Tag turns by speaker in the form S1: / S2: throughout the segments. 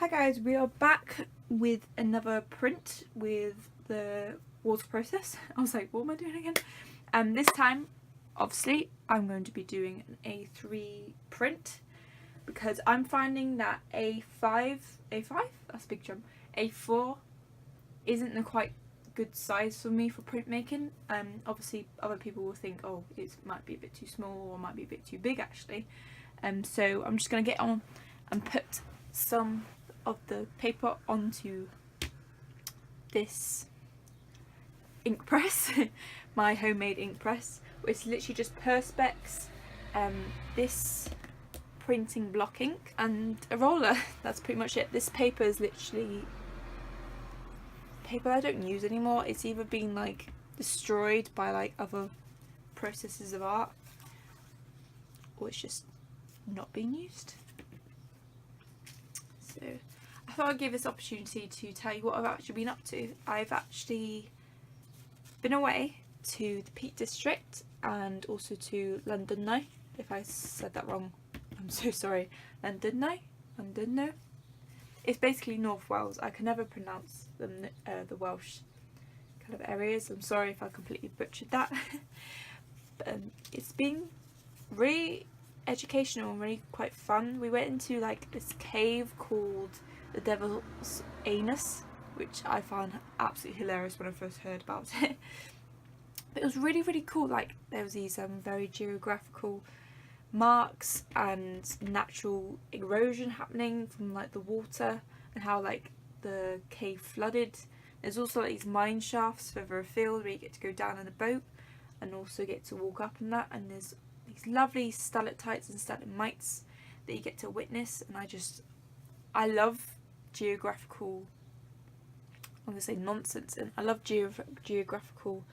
S1: Hi guys, we are back with another print with the water process. I was like, what am I doing again? This time, obviously, I'm going to be doing an A3 print because I'm finding that A5, that's a big jump, A4 isn't the quite good size for me for printmaking. Obviously, other people will think, oh, it might be a bit too small or might be a bit too big actually. So I'm just going to get on and put some of the paper onto this ink press, my homemade ink press, which is literally just Perspex, this printing block ink and a roller. That's pretty much it. This paper is literally paper I don't use anymore. It's either been like destroyed by like other processes of art, or it's just not being used. So I thought I'd give this opportunity to tell you what I've actually been up to. I've actually been away to the Peak District and also to Llandudno. If I said that wrong, I'm so sorry. Llandudno? It's basically North Wales. I can never pronounce them, the Welsh kind of areas. I'm sorry if I completely butchered that. But it's been really educational and really quite fun. We went into like this cave called the Devil's Anus, which I found absolutely hilarious when I first heard about it. But it was really cool. Like there was these very geographical marks and natural erosion happening from like the water and how like the cave flooded. There's also like these mine shafts further afield where you get to go down in a boat and also get to walk up in that, and there's these lovely stalactites and stalagmites that you get to witness. And I love geographical, I'm going to say nonsense, and I love geographical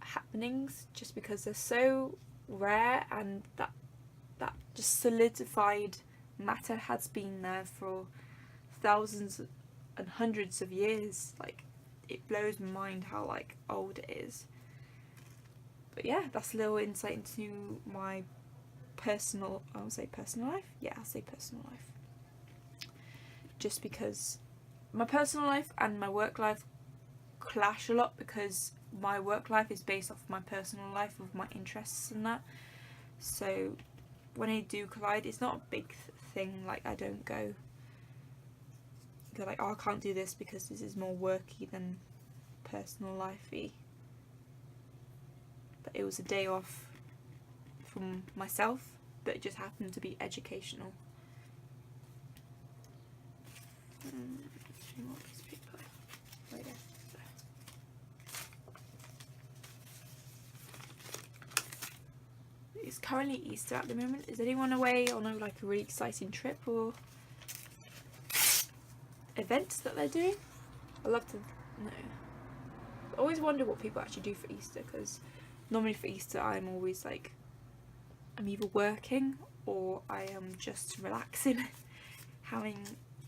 S1: happenings just because they're so rare, and that just solidified matter has been there for thousands and hundreds of years. Like it blows my mind how like old it is. But yeah, that's a little insight into my personal, I'll say personal life? Yeah, I'll say personal life. Just because my personal life and my work life clash a lot, because my work life is based off my personal life with my interests and that. So when I do collide, it's not a big thing. Like I don't go like, oh, I can't do this because this is more worky than personal lifey. But it was a day off from myself, but it just happened to be educational. It's currently Easter at the moment. Is anyone away on like a really exciting trip or events that they're doing? I'd love to know. I always wonder what people actually do for Easter, because normally for Easter I'm always like, I'm either working or I am just relaxing, having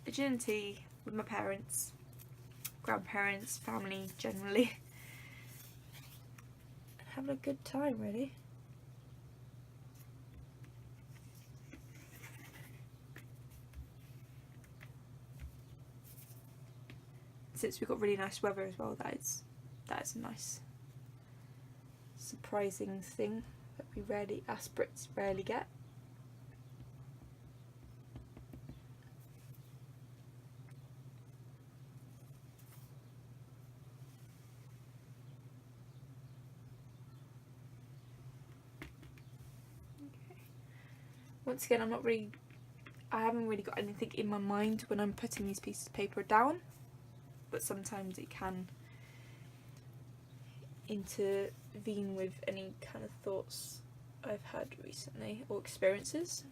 S1: a gin and tea with my parents, grandparents, family generally, and having a good time really. Since we've got really nice weather as well, that is a nice surprising thing that we rarely, us Brits rarely get. Okay. Once again, I haven't really got anything in my mind when I'm putting these pieces of paper down, but sometimes it can intervene with any kind of thoughts I've had recently or experiences.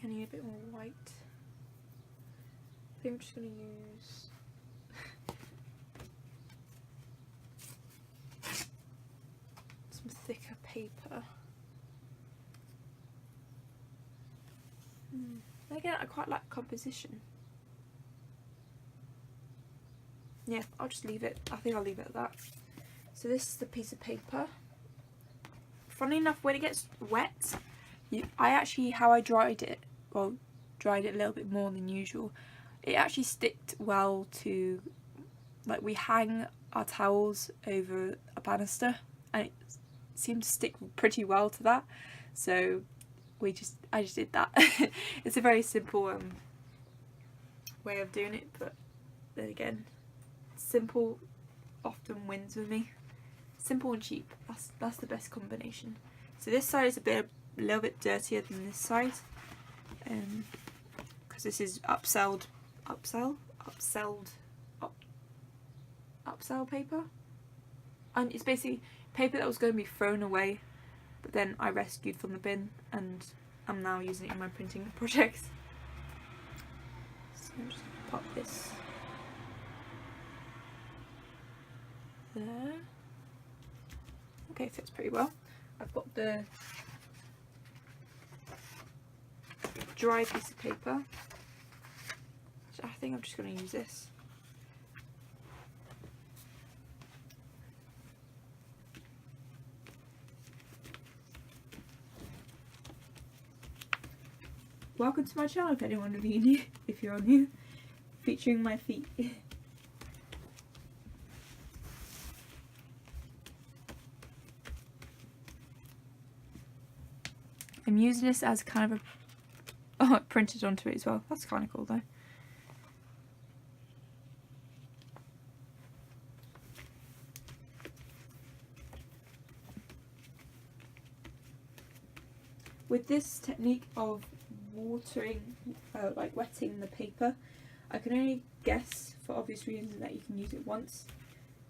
S1: I need a bit more white. I think I'm just going to use some thicker paper. Again, I quite like composition. Yeah, I'll just leave it. I think I'll leave it at that. So this is the piece of paper. Funny enough, when it gets wet, how I dried it, well, dried it a little bit more than usual, it actually sticked well to, like, we hang our towels over a banister and it seemed to stick pretty well to that, so I just did that. It's a very simple way of doing it, but then again, simple often wins with me. Simple and cheap, that's the best combination. So this side is a little bit dirtier than this side, because this is upsell paper, and it's basically paper that was going to be thrown away, but then I rescued from the bin and I'm now using it in my printing projects. So I'm just going to pop this there. Okay, it fits pretty well. I've got the dry piece of paper, so I think I'm just going to use this. Welcome to my channel if anyone of you new, if you're new, featuring my feet. I'm using this as kind of a, oh, it printed onto it as well. That's kind of cool though. With this technique of watering, like wetting the paper, I can only guess, for obvious reasons, that you can use it once,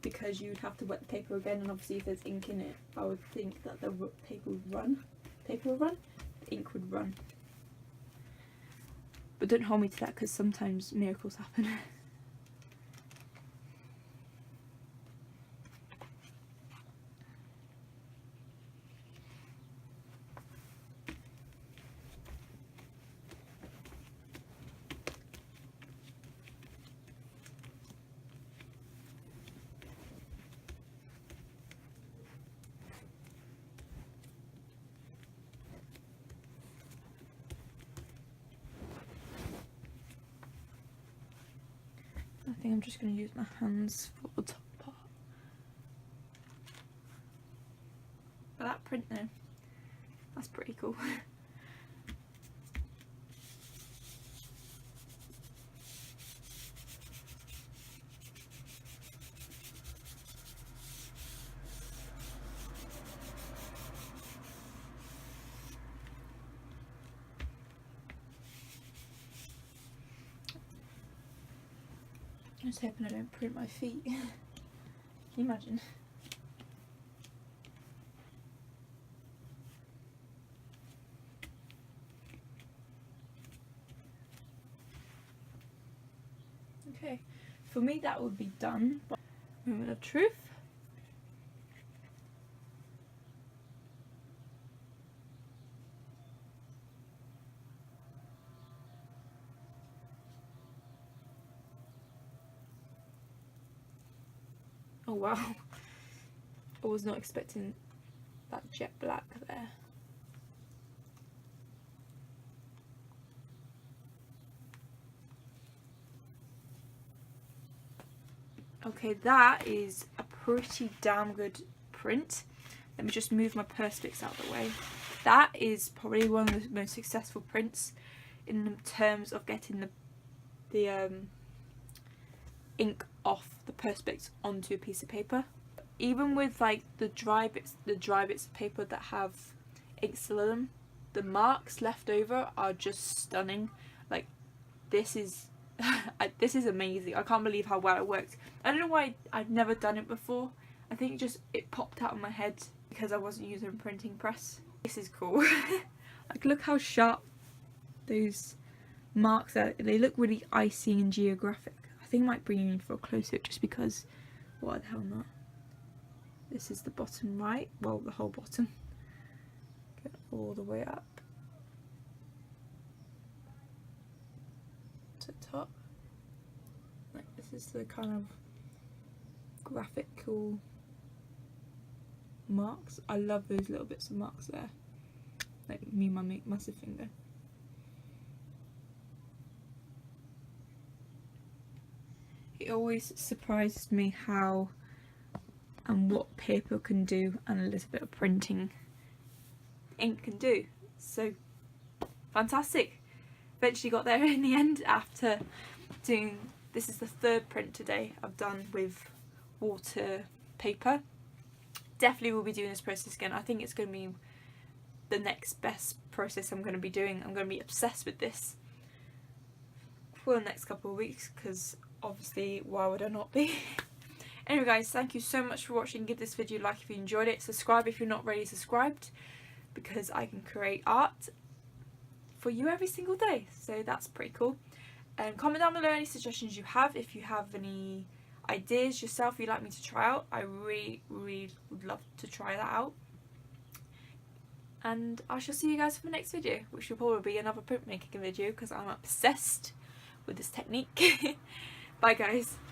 S1: because you would have to wet the paper again, and obviously if there's ink in it, I would think that the paper would run. The ink would run. But don't hold me to that, because sometimes miracles happen. I think I'm just going to use my hands for the top part. But that print though, that's pretty cool. I'm just hoping I don't print my feet. Can you imagine? Okay, for me that would be done. Moment of truth. Oh wow, I was not expecting that jet black there. Okay, that is a pretty damn good print. Let me just move my perspex out of the way. That is probably one of the most successful prints in terms of getting the ink off the perspex onto a piece of paper. Even with like the dry bits of paper that have ink still in them, the marks left over are just stunning. Like, this is this is amazing. I can't believe how well it worked. I don't know why I've never done it before. I think it popped out of my head because I wasn't using a printing press. This is cool. Like, look how sharp those marks there, they look really icy and geographic. I think I might bring you in for a close up just because, what the hell not? This is the bottom right, well the whole bottom. Get all the way up to the top. Like, this is the kind of graphical marks. I love those little bits of marks there. Like me and my massive finger. It always surprises me how and what paper can do and a little bit of printing ink can do. So fantastic. Eventually got there in the end after doing, this is the third print today I've done with water paper. Definitely will be doing this process again. I think it's going to be the next best process I'm going to be doing. I'm going to be obsessed with this for the next couple of weeks because obviously why would I not be? Anyway guys, thank you so much for watching. Give this video a like if you enjoyed it. Subscribe if you're not already subscribed because I can create art for you every single day. So that's pretty cool. And comment down below any suggestions you have. If you have any ideas yourself you'd like me to try out, I really would love to try that out. And I shall see you guys for the next video, which will probably be another printmaking video because I'm obsessed with this technique. Bye guys.